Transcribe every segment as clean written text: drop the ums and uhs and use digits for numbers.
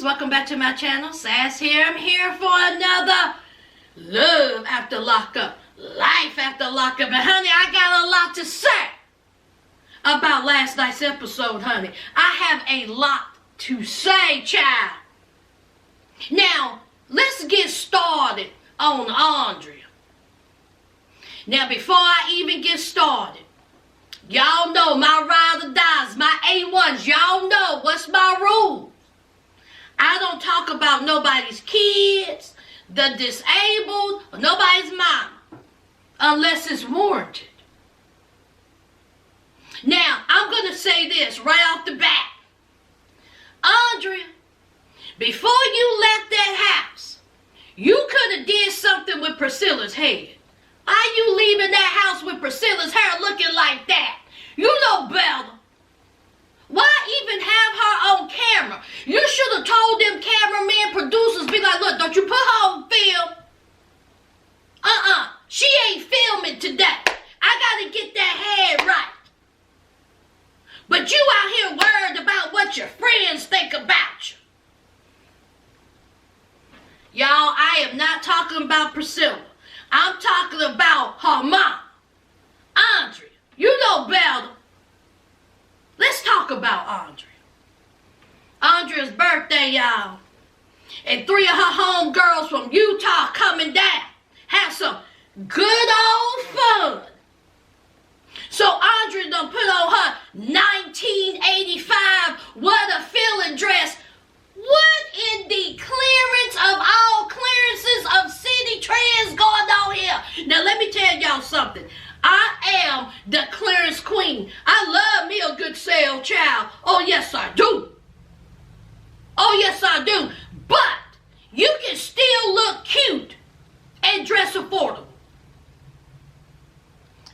welcome back to my channel. Sass here. I'm here for another Love After Lockup, Life After Lockup. And honey, I got a lot to say about last night's episode, honey. I have a lot to say, child. Now, let's get started on Andrea. Now, before I even get started, y'all know my ride or dies, my A1s. Y'all know what's my rule. I don't talk about nobody's kids, the disabled, or nobody's mom, unless it's warranted. Now, I'm going to say this right off the bat. Andrea, before you left that house, you could have did something with Priscilla's head. Why you leaving that house with Priscilla's hair looking like that? You know better. Why even have her on camera? You should have told them cameraman producers, be like, look, don't you put her on film. She ain't filming today. I gotta get that head right. But you out here worried about what your friends think about you. Y'all, I am not talking about Priscilla. I'm talking about her mom, Andrea. You know better. Let's talk about Andrea. Andrea's birthday, y'all. And 3 of her homegirls from Utah coming down. Have some good old fun. So Andrea done put on her 1985 What a Feeling dress. What in the clearance of all clearances of city trends going on here? Now let me tell y'all something. I am the clearance queen. I love me a good sale, child. Oh yes I do. Oh yes I do. But you can still look cute and dress affordable.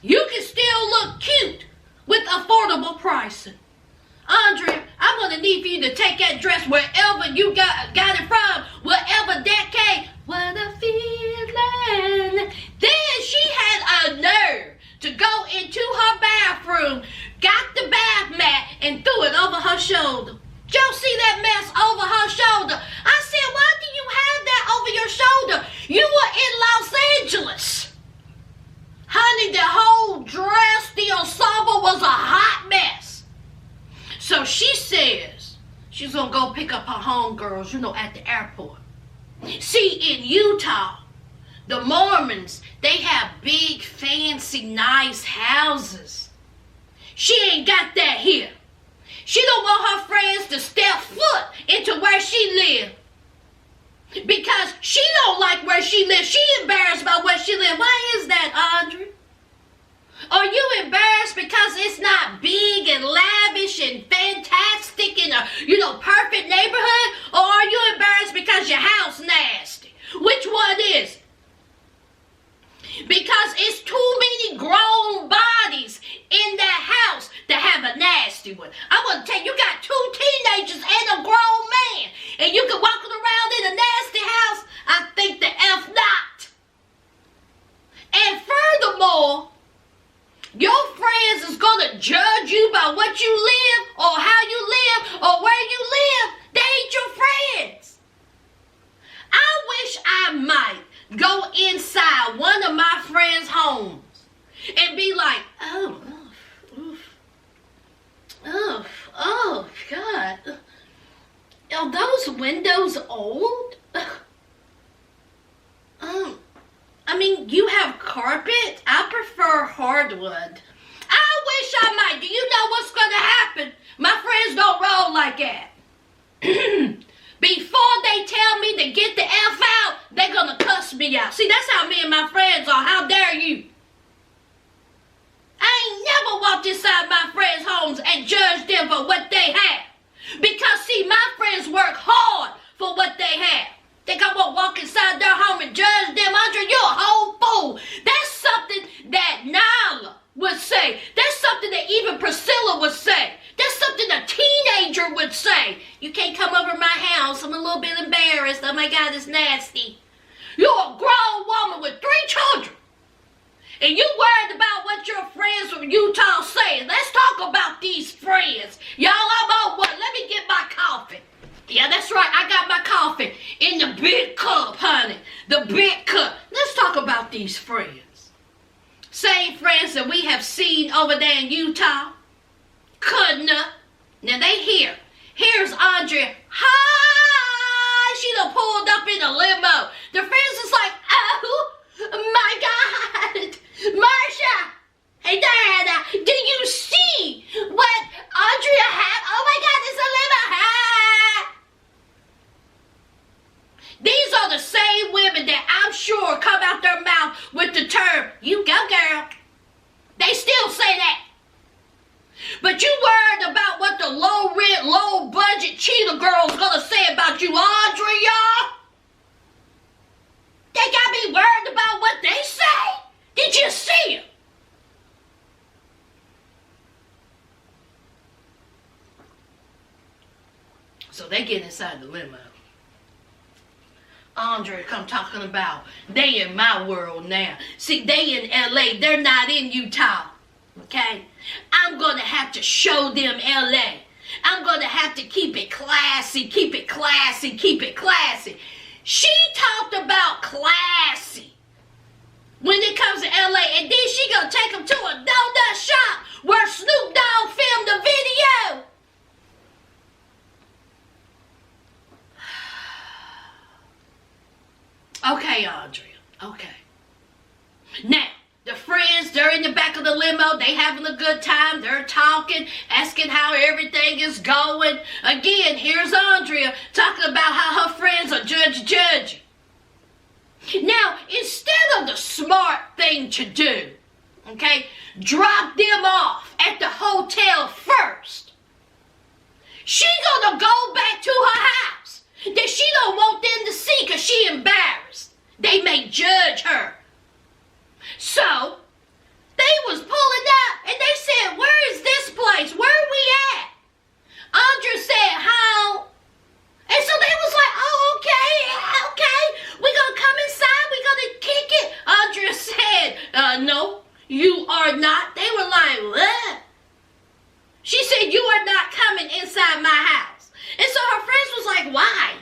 You can still look cute with affordable pricing. Andrea, I'm going to need for you to take that dress wherever you got it from, whatever decade. What a feeling. Then she had a nerve to go into her bathroom, got the bath mat, and threw it over her shoulder. Did y'all see that mess over her shoulder? I said, why do you have that over your shoulder? You were in Los Angeles. Honey, the whole dress, the ensemble was a hot mess. So she says she's going to go pick up her homegirls, at the airport. See, in Utah, the Mormons, they have big, fancy, nice houses. She ain't got that here. She don't want her friends to step foot into where she live. Because she don't like where she lives. She embarrassed about where she lives. Why is that, Andrea? Are you embarrassed because it's not big and lavish and fantastic and a, perfect neighborhood? Or are you embarrassed because your house nasty? Which one is it? Because it's too many grown bodies in that house to have a nasty one. I want to tell you, you got 2 teenagers and a grown man, and you can walk around in a nasty house. I think the F not. And furthermore, your friends is going to judge you by what you live or how you live or where you live. They ain't your friends. I wish I might go inside one of my friends' homes and be like, oh, God. Are those windows old? You have carpet? I prefer hardwood. I wish I might. Do you know what's going to happen? My friends don't roll like that. Before they tell me to get the F out, they're going to cuss me out. See, that's how me and my friends are. How dare you? I ain't never walked inside my friends' homes and judged them for what they have. Because, see, my friends work hard for what they have. Think I'm going to walk inside their home and judge them? Andrea, you're a whole fool. That's something that Nyla would say. That's something that even Priscilla would say. That's something a teenager would say. You can't come over my house. I'm a little bit embarrassed. Oh my God, it's nasty. You're a grown woman with 3 children. And you worried about what your friends from Utah say. Let's talk about these friends. Y'all, I'm on one. Let me get my coffee. Yeah, that's right. I got my coffee in the big cup, honey. The big cup. Let's talk about these friends. Same friends that we have seen over there in Utah. Cutting up. Now they here. Here's Andrea. Hi! She done pulled up in a limo. The friends is like, oh my God. Marsha. Hey, Diana. Do you see what Andrea had? Oh my God, it's a limo. Hi! These are the same women that I'm sure come out their mouth with the term, you go girl. They still say that. But you worried about what the low rent, low budget cheetah girl's gonna say about you, Andrea? They got me worried about what they say? Did you see it? So they get inside the limo. Andre come talking about they in my world now. See, they in LA, they're not in Utah. Okay? I'm going to have to show them LA. I'm going to have to keep it classy, keep it classy, keep it classy. She talked about classy when it comes to LA, and then she going to take them to a donut shop where Snoop Dogg filmed the video. Okay, Andrea. Okay. Now, the friends, they're in the back of the limo. They having a good time. They're talking, asking how everything is going. Again, here's Andrea talking about how her friends are judging. Now, instead of the smart thing to do, okay, drop them off at the hotel first. She gonna go back to her house that she don't want them to see because she embarrassed. They may judge her. So, they was pulling up and they said, where is this place? Where are we at? Andrea said, how? And so they was like, oh, okay. We're going to come inside. We're going to kick it. Andrea said, no, you are not. They were like, what? She said, you are not coming inside my house. And so her friends was like, why?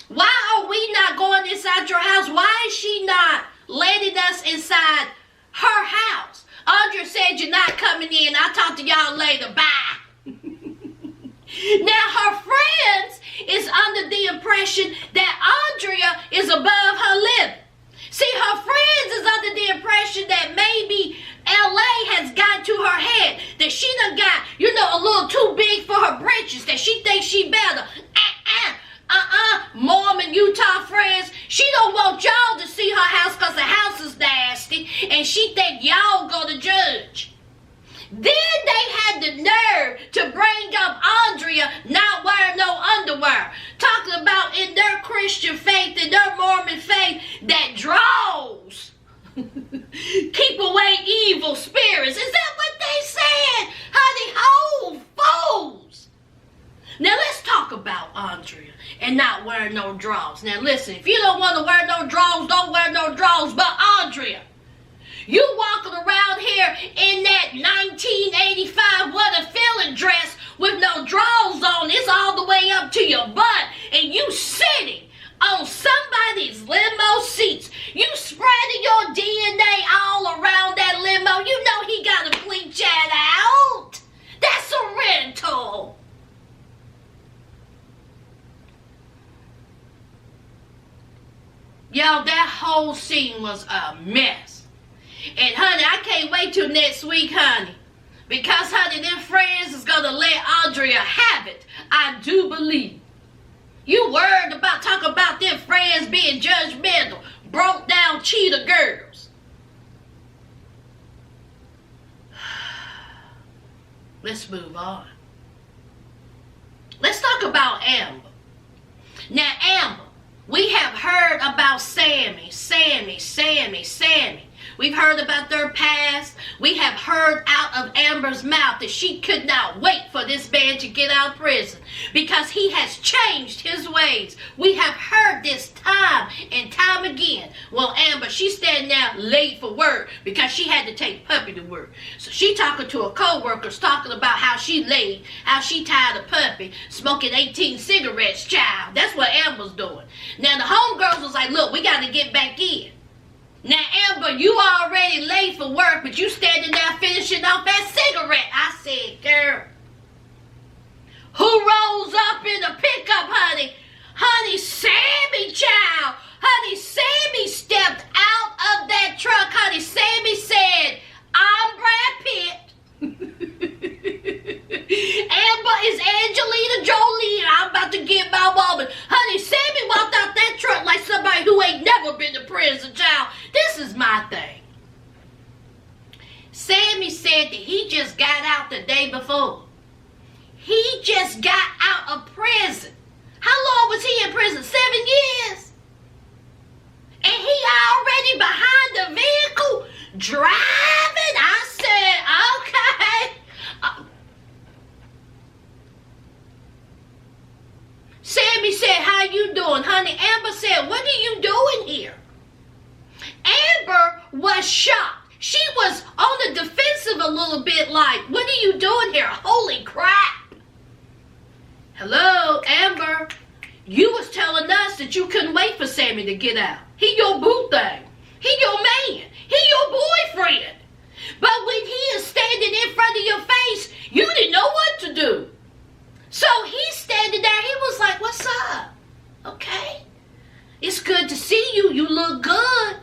Why are we not going inside your house? Why is she not letting us inside her house? Andrea said, you're not coming in. I'll talk to y'all later. Bye. Now, her friends is under the impression that Andrea is above her living. See, her friends is under the impression that maybe LA has got to her head, that she done got, a little too big for her britches, that she thinks she better. Mormon Utah friends, she don't want y'all to see her house because the house is nasty, and she think y'all gonna judge. Then they had the nerve to bring up Andrea not wearing no underwear, talking about in their Christian faith, in their Mormon faith, that draws keep away evil spirits. Is that what they said? Honey, ho, fools. Now let's talk about Andrea and not wearing no drawers. Now listen, if you don't want to wear no drawers, don't wear no drawers. But Andrea, you walking around here in that 1985 What a Feeling dress with no drawers on. It's all the way up to your butt. And you sitting on somebody's limo seats. You spreading your DNA all around that limo. You know he got to bleach that out. That's a rental. Y'all, that whole scene was a mess. And honey, I can't wait till next week, honey. Because, honey, them friends is going to let Andrea have it. I do believe. You worried about talking about them friends being judgmental, broke down cheetah girls. Let's move on. Let's talk about Amber. Now, Amber, we have heard about Sammy. We've heard about their past. We have heard out of Amber's mouth that she could not wait for this man to get out of prison because he has changed his ways. We have heard this time and time again. Well, Amber, she's standing there late for work because she had to take Puppy to work. So she talking to her co-workers, talking about how she late, how she tired of Puppy, smoking 18 cigarettes, child. That's what Amber's doing. Now, the homegirls was like, look, we got to get back in. Now, Amber, you already late for work, but you standing there finishing off that cigarette. I said, girl, who rolls up in the pickup, honey? Honey, Sammy, child. Honey, Sammy stepped out of that truck. Honey, Sammy said, I'm Brad Pitt. Amber is Angelina Jolie. I'm about to get my woman. Honey, Sammy walked out that truck like somebody who ain't never been to prison, child. This is my thing. Sammy said that he just got out the day before. He just got out of prison. How long was he in prison? 7 years. And he already behind the vehicle driving. I said, okay. Sammy said, how you doing, honey? Amber said, what are you doing here? Amber was shocked. She was on the defensive a little bit like, what are you doing here? Holy crap. Hello, Amber. You was telling us that you couldn't wait for Sammy to get out. He your boo thing. He your man. He your boyfriend. But when he is standing in front of your face, you didn't know what to do. So he's standing there. He was like, what's up? Okay. It's good to see you. You look good.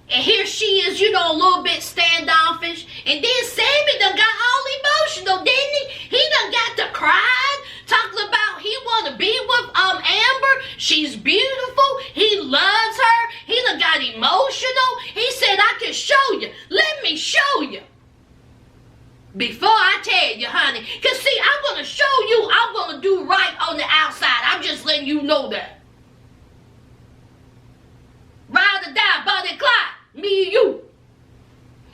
And here she is, you know, a little bit standoffish. And then Sammy done got all emotional, didn't he? He done got to crying, talking about he want to be with Amber. She's beautiful. He loves her. He done got emotional. He said, I can show you. Let me show you. Before I tell you, honey. Because see, I'm going to show you I'm going to do right on the outside. I'm just letting you know that. Ride or die, Bonnie Clyde. Me and you.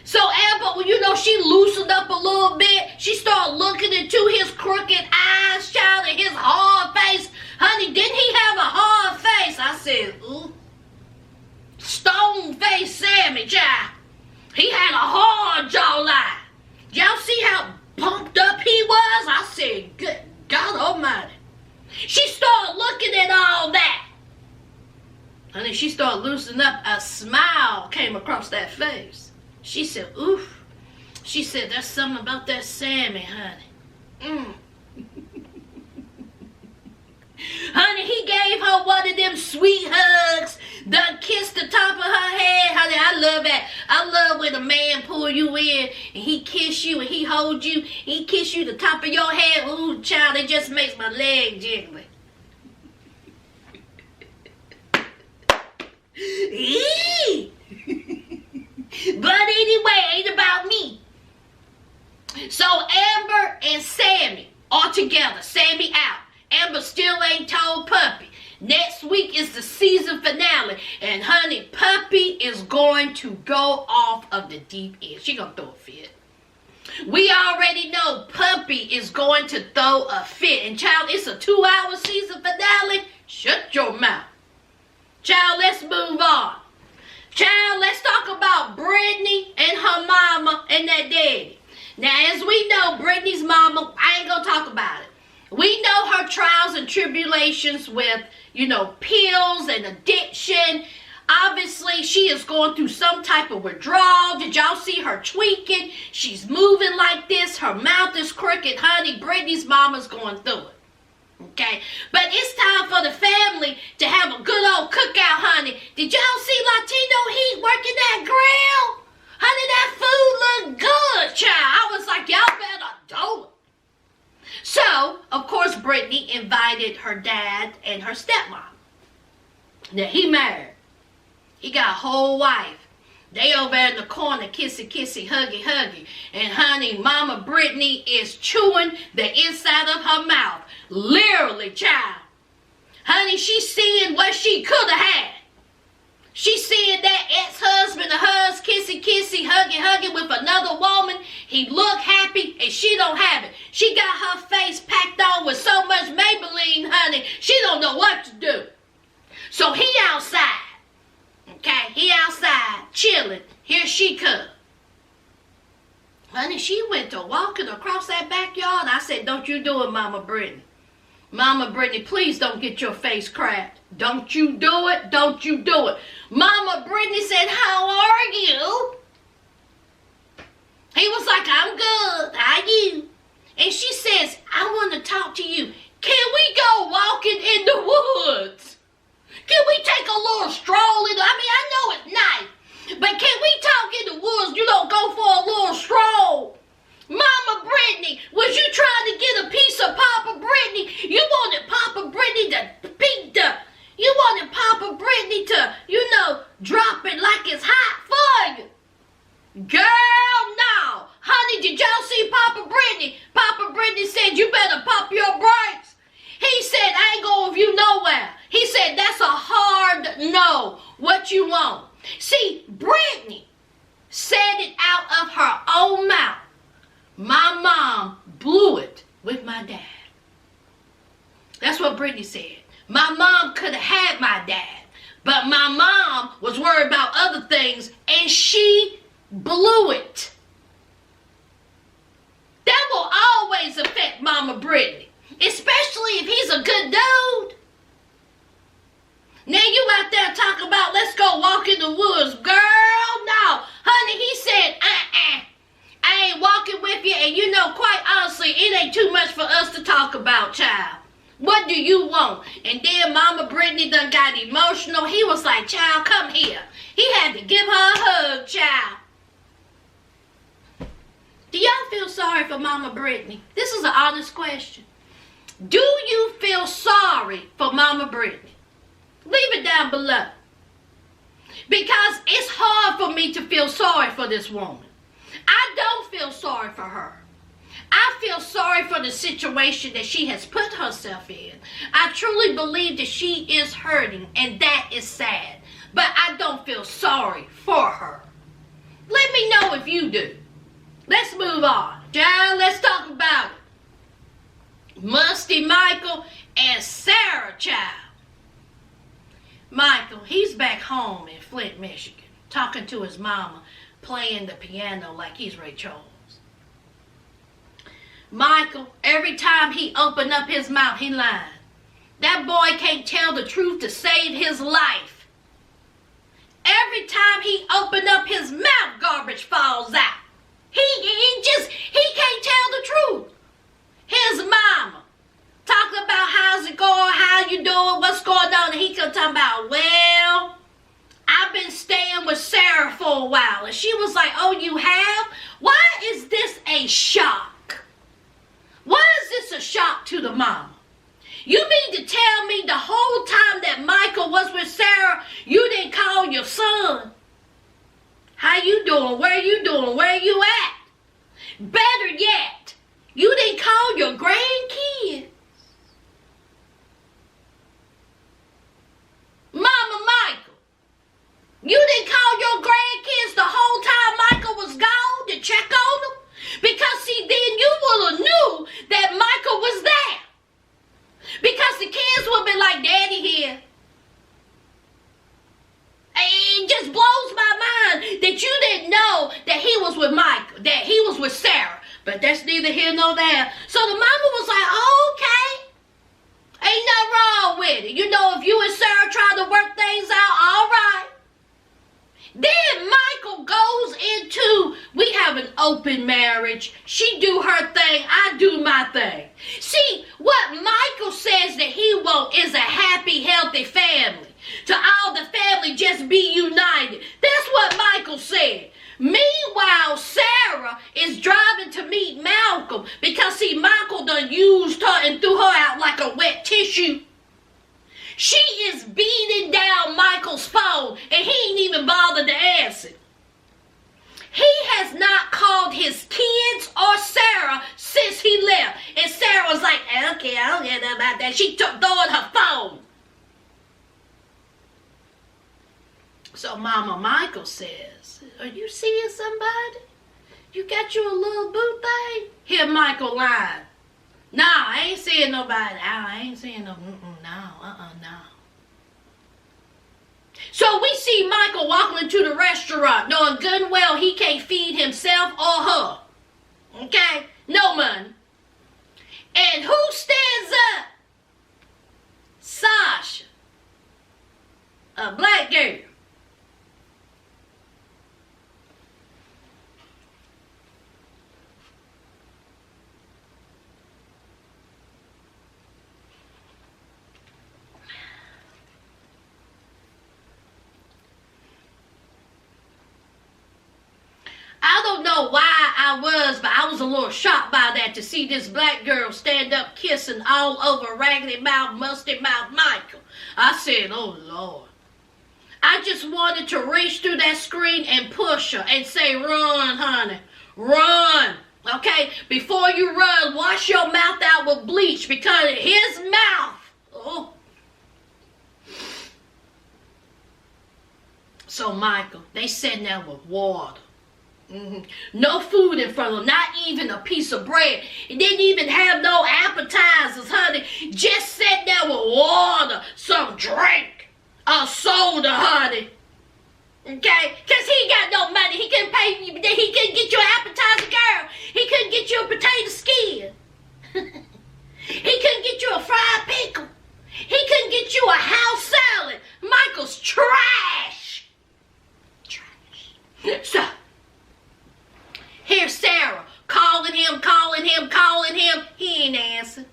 So Amber, you know, she loosened up a little bit. She started looking into his crooked eyes, child, and his hard face. Honey, didn't he have a hard face? I said, ooh. Stone face Sammy, child. He had a hard jawline. Y'all see how pumped up he was? I said, good God almighty. She started looking at all that. Honey, she started loosening up. A smile came across that face. She said, oof. She said, there's something about that Sammy, honey. Honey, he gave her one of them sweet hugs. Done kissed the top of her head. Honey, I love that. I love when a man pull you in and he kiss you and he hold you. He kiss you the top of your head. Ooh, child, it just makes my leg jiggly. But anyway, ain't about me. So Amber and Sammy are together. Sammy out. Amber still ain't told Puppy. Next week is the season finale. And honey, Puppy is going to go off of the deep end. She gonna throw a fit. We already know Puppy is going to throw a fit. And child, it's a 2-hour season finale. Shut your mouth. Child, let's move on. Child, let's talk about Brittany and her mama and that daddy. Now, as we know, Brittany's mama, I ain't gonna talk about it. We know her trials and tribulations with, you know, pills and addiction. Obviously, she is going through some type of withdrawal. Did y'all see her tweaking? She's moving like this. Her mouth is crooked. Honey, Brittany's mama's going through it. Okay? But it's time for the family to have a good old cookout, honey. Did y'all see Latino Heat working that grill? Honey, that food looked good, child. I was like, y'all better do it. So, of course, Brittany invited her dad and her stepmom. Now, he married. He got a whole wife. They over in the corner, kissy, kissy, huggy, huggy. And honey, Mama Brittany is chewing the inside of her mouth. Literally, child. Honey, she's seeing what she could have had. She seeing that ex-husband of hers kissy, huggy with another woman. He look happy and she don't have it. She got her face packed on with so much Maybelline, honey. She don't know what to do. So he outside. Okay, he outside chilling. Here she come. Honey, she went to walking across that backyard. I said, don't you do it, Mama Brittany. Mama Brittany, please don't get your face cracked. Don't you do it. Don't you do it. Mama Brittany said, how are you? He was like, I'm good. How are you? And she says, I want to talk to you. Can we go walking in the woods? Can we take a little stroll in? I know it's nice, but can we talk in the woods? You don't go for a little stroll. Mama Brittany, was you trying to get a piece of Papa Brittany? You wanted Papa Brittany to beat the, you wanted Papa Brittany to, drop it like it's hot for you. Girl, no. Honey, did y'all see Papa Brittany? Papa Brittany said, you better pop your brakes. He said, I ain't going with you nowhere. He said, that's a hard no. What you want? See, Brittany said it out of her own mouth. My mom blew it with my dad. That's what Brittany said. My mom could have had my dad, but my mom was worried about other things and she blew it. That will always affect Mama Brittany, especially if he's a good dude. Now you out there talking about let's go walk in the woods. Girl, no. Honey, he said, I ain't walking with you, and quite honestly, it ain't too much for us to talk about, child. What do you want? And then Mama Brittany done got emotional. He was like, child, come here. He had to give her a hug, child. Do y'all feel sorry for Mama Brittany? This is an honest question. Do you feel sorry for Mama Brittany? Leave it down below. Because it's hard for me to feel sorry for this woman. I don't feel sorry for her. I feel sorry for the situation that she has put herself in. I truly believe that she is hurting, and that is sad. But I don't feel sorry for her. Let me know if you do. Let's move on. Child, let's talk about it. Musty Michael and Sarah, child. Michael, he's back home in Flint, Michigan, talking to his mama, playing the piano like he's Ray Charles. Michael, every time he opened up his mouth, he lied. That boy can't tell the truth to save his life. Every time he opened up his mouth, garbage falls out. He can't tell the truth. His mama talking about how's it going, how you doing, what's going on, and he could talk about, well, I've been staying with Sarah for a while. And she was like, oh, you have? Why is this a shock? Why is this a shock to the mama? You mean to tell me the whole time that Michael was with Sarah, you didn't call your son? How you doing? Where you doing? Where you at? Better yet, you didn't call your grandkids. Mama Michael, you didn't call your grandkids the whole time Michael was gone to check on them? Because see, then you would have knew that Michael was there. Because the kids would be like, Daddy here. It just blows my mind that you didn't know that he was with Michael, that he was with Sarah. But that's neither here nor there. So the mama was like, oh, okay. Ain't nothing wrong with it. If you and Sarah try to work things out, all right. Then Michael goes into, we have an open marriage. She do her thing, I do my thing. See, what Michael says that he wants is a happy, healthy family. To all the family just be united. That's what Michael said. Meanwhile, Sarah is driving to meet Malcolm because, see, Michael done used her and threw her out like a wet tissue. She is beating down Michael's phone and he ain't even bothered to answer. He has not called his kids or Sarah since he left. And Sarah was like, okay, I don't care about that. She took throwing her phone. So Mama Michael says, are you seeing somebody? You got you a little boo thing? Here Michael lying. Nah, I ain't seeing nobody. I ain't seeing no, no. So we see Michael walking into the restaurant knowing good and well he can't feed himself or her. Okay? No money. And who stands up? Sasha. A black girl. I don't know why but I was a little shocked by that to see this black girl stand up kissing all over raggedy mouth, musty mouth Michael. I said, oh Lord. I just wanted to reach through that screen and push her and say, run, honey, run. Okay, before you run, wash your mouth out with bleach because his mouth. Oh. So Michael, they sitting there with water. No food in front of them, not even a piece of bread. It didn't even have no appetizers, honey. Just sat there with water, some drink, a soda, honey. Okay? Because he got no money. He couldn't pay you. He couldn't get you an appetizer, girl. He couldn't get you a potato skin. He couldn't get you a fried pickle. He couldn't get you a house salad. Michael's trash. Trash. So, here's Sarah calling him. He ain't answering.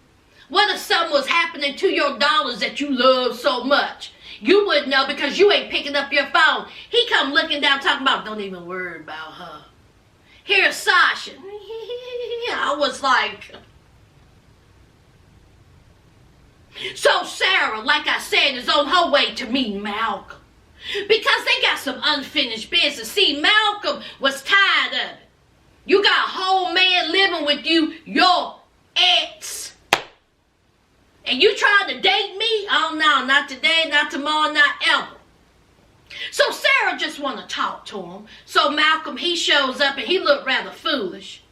What if something was happening to your dollars that you love so much? You wouldn't know because you ain't picking up your phone. He come looking down talking about, don't even worry about her. Here's Sasha. I was like... So Sarah, like I said, is on her way to meet Malcolm. Because they got some unfinished business. See, Malcolm was tired of it. You got a whole man living with you, your ex. And you trying to date me? Oh no, not today, not tomorrow, not ever. So Sarah just want to talk to him. So Malcolm, he shows up and he looked rather foolish.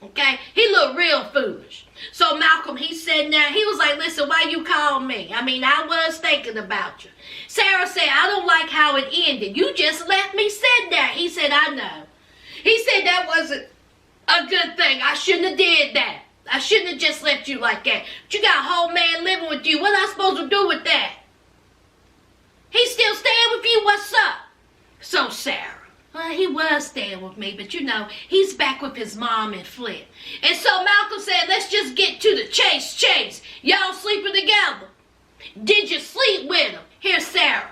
Okay? He looked real foolish. So Malcolm, he said now, he was like, listen, why you call me? I mean, I was thinking about you. Sarah said, I don't like how it ended. You just left me sit there. He said, I know. He said that wasn't a good thing. I shouldn't have did that. I shouldn't have just left you like that. But you got a whole man living with you. What am I supposed to do with that? He's still staying with you? What's up? So Sarah, well, he was staying with me, but you know, he's back with his mom and Flip. And so Malcolm said, let's just get to the chase. Y'all sleeping together. Did you sleep with him? Here's Sarah.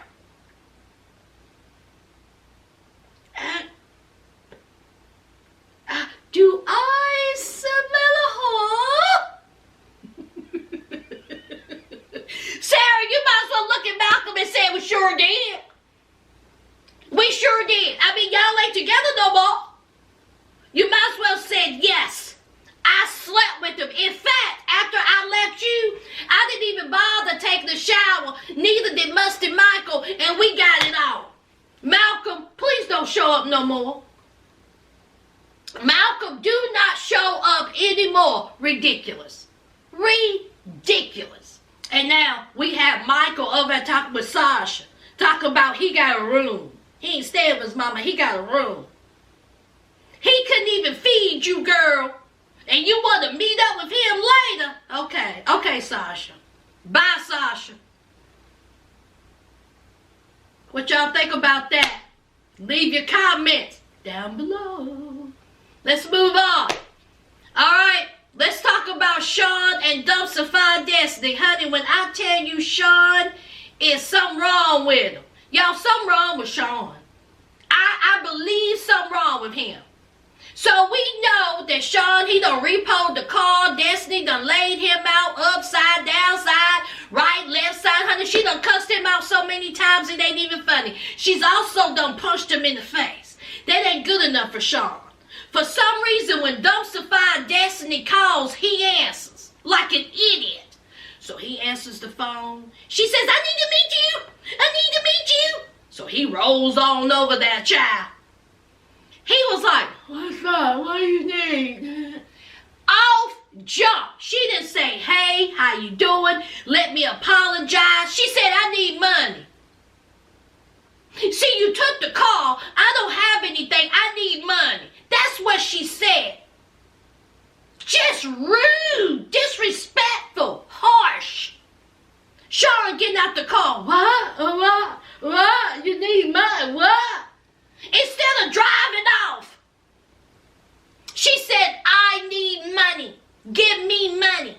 Do I smell a whore? Sarah, you might as well look at Malcolm and say we sure did. We sure did. I mean, y'all ain't together no more. You might as well said yes. I slept with him. In fact, after I left you, I didn't even bother taking a shower. Neither did Musty Michael, and we got it all. Malcolm, please don't show up no more. Malcolm, do not show up anymore. Ridiculous. Ridiculous. And now we have Michael over there talking with Sasha. Talking about he got a room. He ain't staying with his mama. He got a room. He couldn't even feed you, girl. And you want to meet up with him later? Okay. Okay, Sasha. Bye, Sasha. What y'all think about that? Leave your comments down below. Let's move on. Alright, let's talk about Sean and Dumpster Fire Destiny. Honey, when I tell you Sean, is something wrong with him. Y'all, something wrong with Sean. I believe something wrong with him. So we know that Sean, he done repoed the car. Destiny done laid him out upside, downside, right, left side. Honey, she done cussed him out so many times it ain't even funny. She's also done punched him in the face. That ain't good enough for Sean. For some reason, when Dumpster Fire Destiny calls, he answers like an idiot. So he answers the phone. She says, I need to meet you. I need to meet you. So he rolls on over there, child. He was like, what's up? What do you need? Off jump. She didn't say, hey, how you doing? Let me apologize. She said, I need money. See, you took the call. I don't have anything. I need money. That's what she said. Just rude, disrespectful, harsh. Sharon getting out the car. What? You need money? What? Instead of driving off, she said, I need money. Give me money.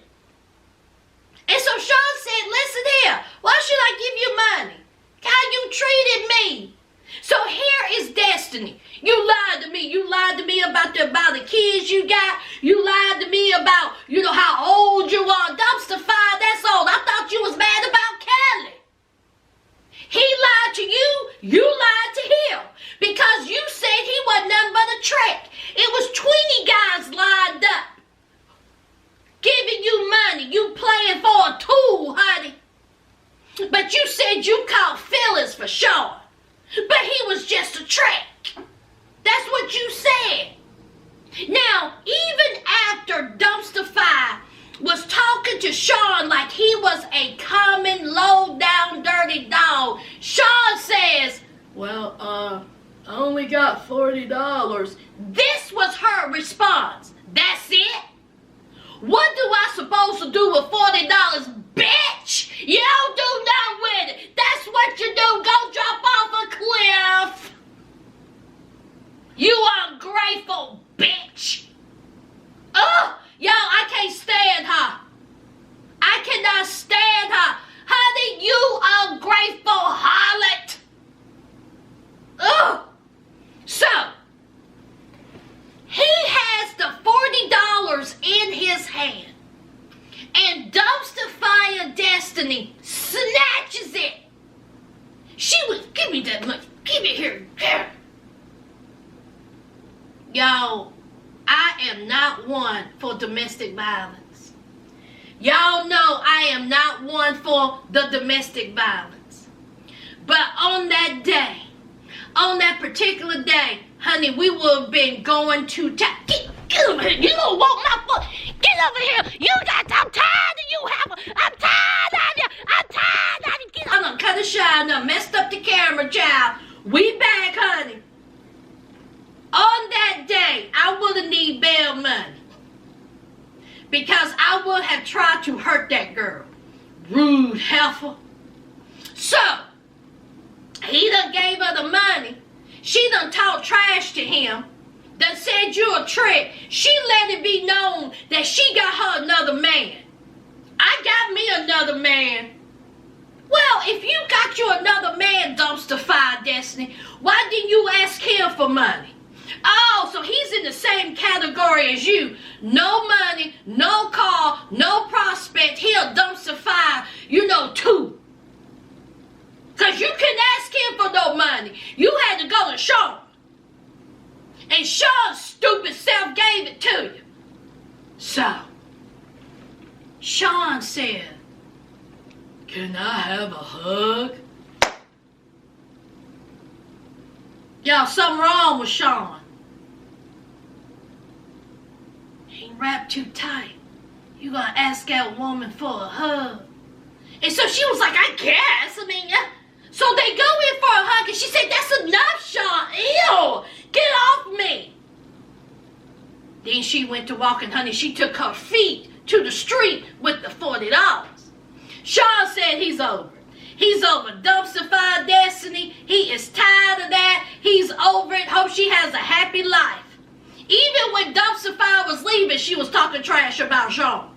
And so Sean said, listen here. Why should I give you money? How you treated me. So here is Destiny. You lied to me. You lied to me about the kids you got. You lied to me about, how old you are. Dumpster fire, that's all. I thought you was mad about Kelly. He lied to you. You lied to him. Because you said he wasn't nothing but a trick. It was 20 guys lined up. Giving you money. You playing for a tool, honey. But you said you caught feelings for Sean. But he was just a trick. That's what you said. Now, even after Dumpster Fire was talking to Sean like he was a common, low-down, dirty dog, Sean says, well, I only got $40. This was her response. That's it? What do I supposed to do with $40? Bitch, you don't do nothing with it. That's what you do. Go drop off a cliff. You ungrateful bitch. Oh, y'all, I can't stand her. I cannot stand her. Honey, you ungrateful harlot. Oh. So, he has the $40 in his hand. And Dumpster Fire Destiny snatches it. She was, give me that money. Give it here. Y'all, I am not one for domestic violence. Y'all know I am not one for the domestic violence. But on that day, on that particular day, honey, we would have been going to town. Get over here. You don't want my foot. Get over here. I'm tired of you. I'm tired of you. I'm tired of you. I'm gonna cut a shot. I messed up the camera, child. We back, honey. On that day, I would have need bail money. Because I would have tried to hurt that girl. Rude heifer. So, he done gave her the money. She done talked trash to him. Done said you a trick. She let it be known that she got her another man. I got me another man. Well, if you got you another man, Dumpster Fire Destiny, why didn't you ask him for money? Oh, so he's in the same category as you. No money, no car, no prospect. He a dumpster fire, too. Because you couldn't ask him for no money. You had to go to Sean. And Sean's stupid self gave it to you. So, Sean said, can I have a hug? Y'all, something wrong with Sean. He wrapped too tight. You gonna ask that woman for a hug? And so she was like, I guess. So they go in for a hug, and she said, that's enough, Sean. Ew, get off me. Then she went to walking, honey. She took her feet to the street with the $40. Sean said he's over it. He's over Dumpster Fire Destiny. He is tired of that. He's over it. Hope she has a happy life. Even when Dumpster Fire was leaving, she was talking trash about Sean.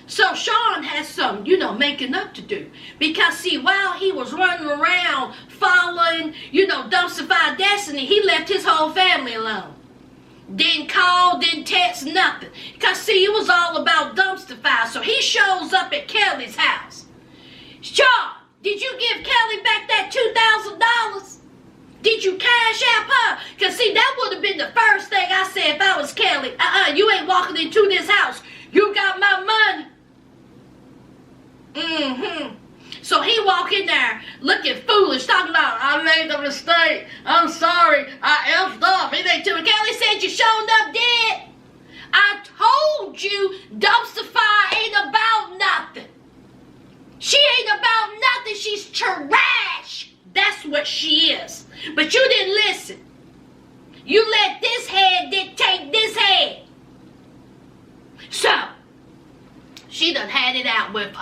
So Sean has some, making up to do. Because, see, while he was running around following, Dumpster Fire Destiny, he left his whole family alone. Didn't call, didn't text, nothing. Because, see, it was all about Dumpster Fire. So he shows up at Kelly's house. Sean, did you give Kelly back that $2,000? Did you cash app her? Because, see, that would have been the first thing I said if I was Kelly. You ain't walking into this house. You got my money. So he walk in there looking foolish, talking about, I made a mistake. I'm sorry. I effed up. He ain't to me. Kelly said you showed up dead. I told you dumpster fire ain't about nothing. She ain't about nothing. She's trash. That's what she is. But you didn't listen. You let this head dictate this head. So, she done had it out with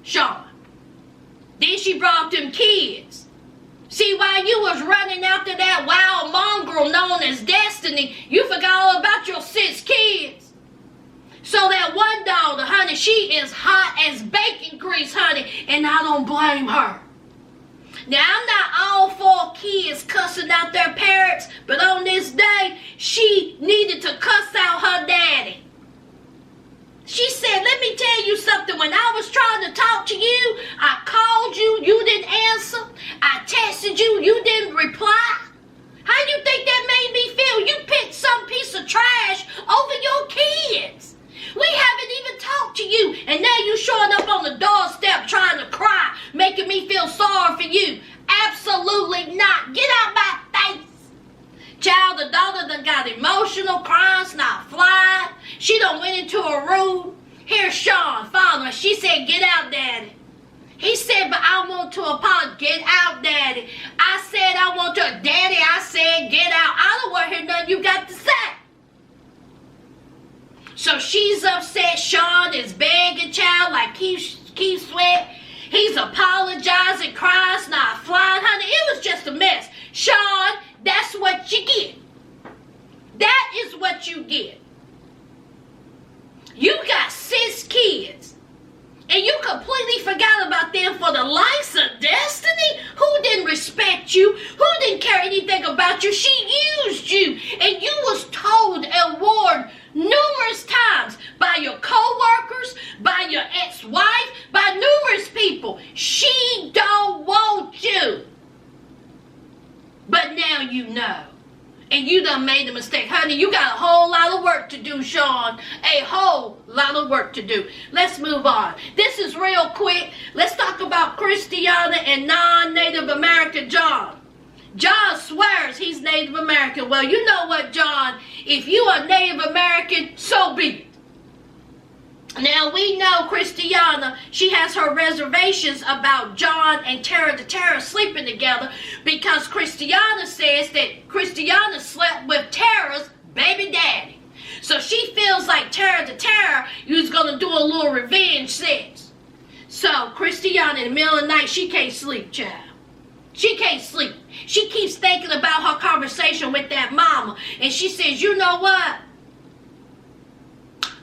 Sean. Then she brought them kids. See, while you was running after that wild mongrel known as Destiny, you forgot all about your 6 kids. So that one daughter, honey, she is hot as bacon grease, honey, and I don't blame her. Now, I'm not all for kids cussing out their parents, but on this day, she needed to cuss out her daddy. She said, let me tell you something. When I was trying to talk to you, I called you, you didn't answer. I texted you, you didn't reply. How do you think that made me feel? You picked some piece of trash over your kids. We haven't even talked to you, and now you showing up on the doorstep trying to cry, making me feel sorry for you. Absolutely not. Get out my face. Child, the daughter done got emotional, crying, not flying. She done went into a room. Here's Sean following her. She said, get out, Daddy. He said, but I want to apologize. Get out, Daddy. I said, I want to. Daddy, I said, get out. I don't want to hear nothing you got to say. So she's upset. Sean is begging, child, like Keith Sweat. He's apologizing, crying, not flying. Honey, it was just a mess. Sean, that's what you get. That is what you get. You got 6 kids, and you completely forgot about them for the likes of Destiny, who didn't respect you, who didn't care anything about you. She used you, and you was told and warned numerous times by your co-workers, by your ex-wife, by numerous people. She don't want you. But now you know. And you done made a mistake. Honey, you got a whole lot of work to do, Sean. A whole lot of work to do. Let's move on. This is real quick. Let's talk about Christiana and non-Native American John. John swears he's Native American. Well, you know what, John? If you are Native American, so be it. Now, we know Christiana, she has her reservations about John and Tara the Terror sleeping together because Christiana says that Christiana slept with Tara's baby daddy. So she feels like Tara the Terror was going to do a little revenge sex. So Christiana, in the middle of the night, she can't sleep, child. She can't sleep. She keeps thinking about her conversation with that mama. And she says, you know what?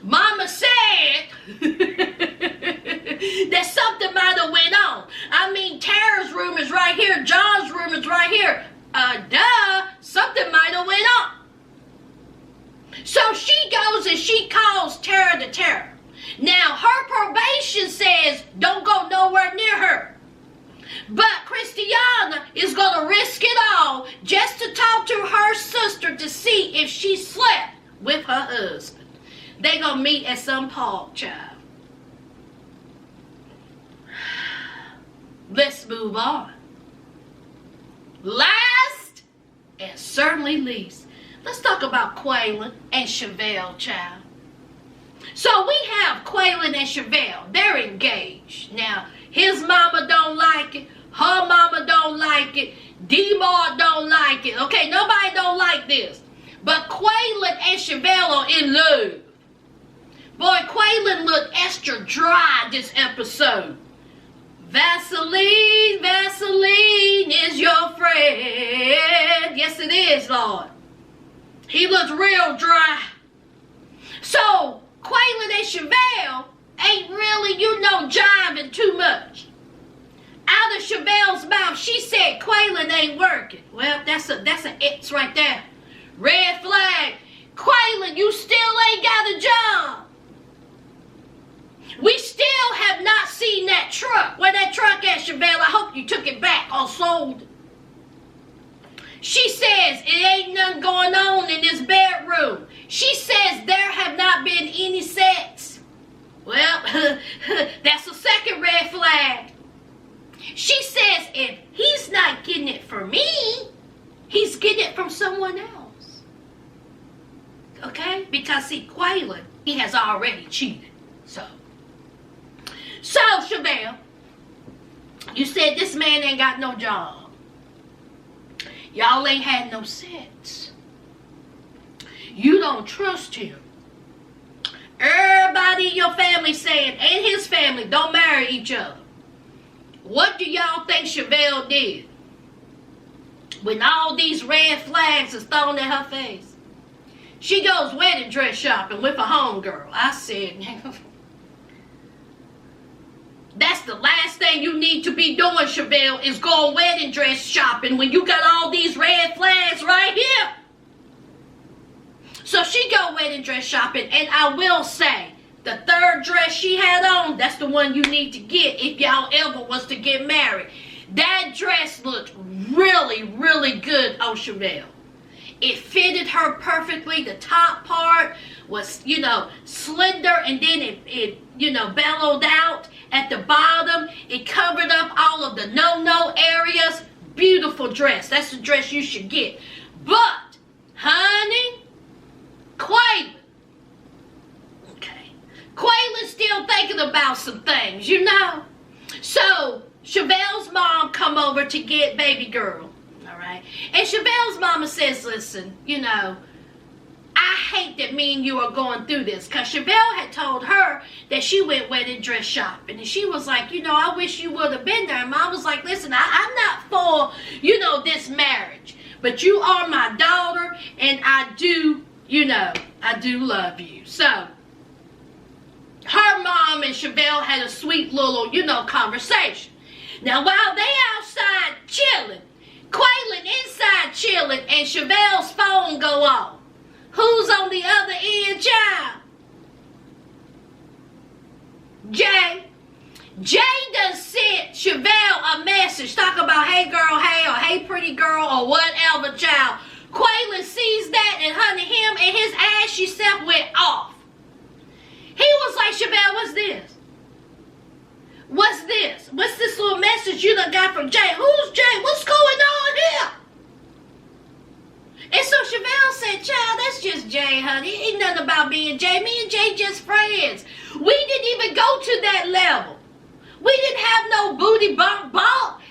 Mama said that something might have went on. I mean, Tara's room is right here. John's room is right here. Something might have went on. So she goes and she calls Tara the Terror. Now, her probation says don't go nowhere near her. But Christiana is going to risk it all just to talk to her sister to see if she slept with her husband. They going to meet at some park, child. Let's move on. Last and certainly least, let's talk about Quaylon and Chevelle, child. So we have Quaylon and Chevelle. They're engaged. Now, his mama don't like it. Her mama don't like it. D-Mart don't like it. Okay, nobody don't like this. But Quaylon and Chevelle are in love. Boy, Quaylon looked extra dry this episode. Vaseline, Vaseline is your friend. Yes, it is, Lord. He looks real dry. So, Quaylon and Chevelle ain't really, jiving too much. Out of Chevelle's mouth, she said Quaylon ain't working. Well, that's an X right there. Red flag. Quaylon, you still ain't got a job. We still have not seen that truck. Where that truck at, Chevelle? I hope you took it back or sold it. She says it ain't nothing going on in this bedroom. She says there have not been any sex. Well, that's a second red flag. someone else. Okay? Because see, Quaylen, he has already cheated. So Chevelle, you said this man ain't got no job. Y'all ain't had no sense. You don't trust him. Everybody in your family saying, and his family, don't marry each other. What do y'all think Chevelle did when all these red flags is thrown in her face? She goes wedding dress shopping with a homegirl. I said, that's the last thing you need to be doing, Chevelle, is going wedding dress shopping when you got all these red flags right here. So she go wedding dress shopping, and I will say, the third dress she had on, that's the one you need to get if y'all ever was to get married. That dress looked really, really good on Chevelle. It fitted her perfectly. The top part was, slender, and then it bellowed out at the bottom. It covered up all of the no-no areas. Beautiful dress. That's the dress you should get. But, honey, Quaylen. Okay. Quaylen's still thinking about some things, So, Chevelle's mom come over to get baby girl. Alright? And Chevelle's mama says, listen, I hate that me and you are going through this. Because Chevelle had told her that she went wedding dress shopping. And she was like, I wish you would have been there. And mom was like, listen, I'm not for, this marriage. But you are my daughter. And I do love you. So, her mom and Chevelle had a sweet little, conversation. Now, while they outside chilling, Quaylen inside chilling, and Chevelle's phone go off. Who's on the other end, child? Jay. Jay done sent Chevelle a message talking about, hey girl, hey, or hey pretty girl, or whatever, child. Quaylen sees that, and honey, him and his ashy self went off. He was like, Chevelle, what's this? What's this? What's this little message you done got from Jay? Who's Jay? What's going on here? And so Chevelle said, child, that's just Jay, honey. It ain't nothing about being Jay. Me and Jay just friends. We didn't even go to that level. We didn't have no booty bump.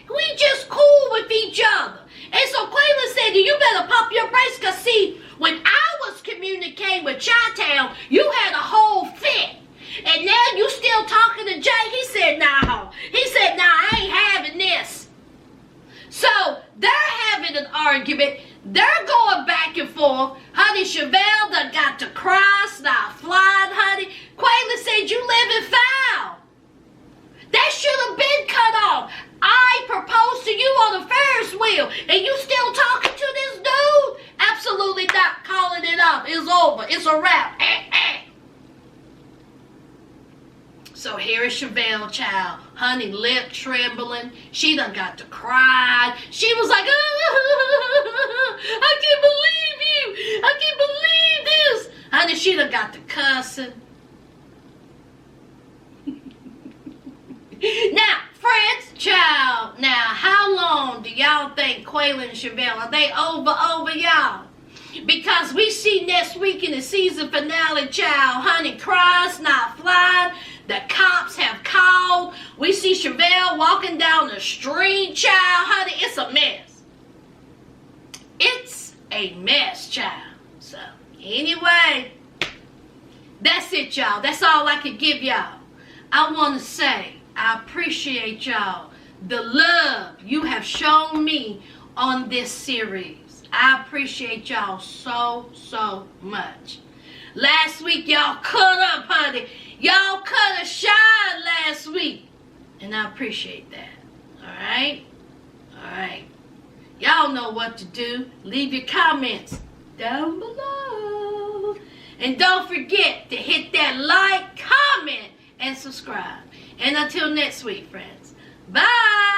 We just cool with each other. And so Quaylen said, you better pop your brakes, because see, when I was communicating with Chi-Town, you had a whole fit. And now you still talking to Jay? He said, no. He said, no, I ain't having this. So they're having an argument. They're going back and forth. Honey, Chevelle done got to cry, stop flying, honey. Quaylen said, you live in foul. That should have been cut off. I proposed to you on the Ferris wheel, and you still talking to this dude? Absolutely not. Calling it up. It's over. It's a wrap. So here is Chevelle, child. Honey, lip trembling. She done got to cry. She was like, I can't believe you. I can't believe this. Honey, she done got to cussing. Now, friends, child. Now, how long do y'all think Quaylen and Chevelle, are they over y'all? Because we see next week in the season finale, child, honey, cries not flying. The cops have called. We see Chevelle walking down the street, child. Honey, it's a mess. It's a mess, child. So, anyway, that's it, y'all. That's all I could give y'all. I want to say I appreciate y'all. The love you have shown me on this series. I appreciate y'all so much. Last week, y'all cut up, honey. Y'all cut a shine last week. And I appreciate that. Alright? Alright. Y'all know what to do. Leave your comments down below. And don't forget to hit that like, comment, and subscribe. And until next week, friends. Bye!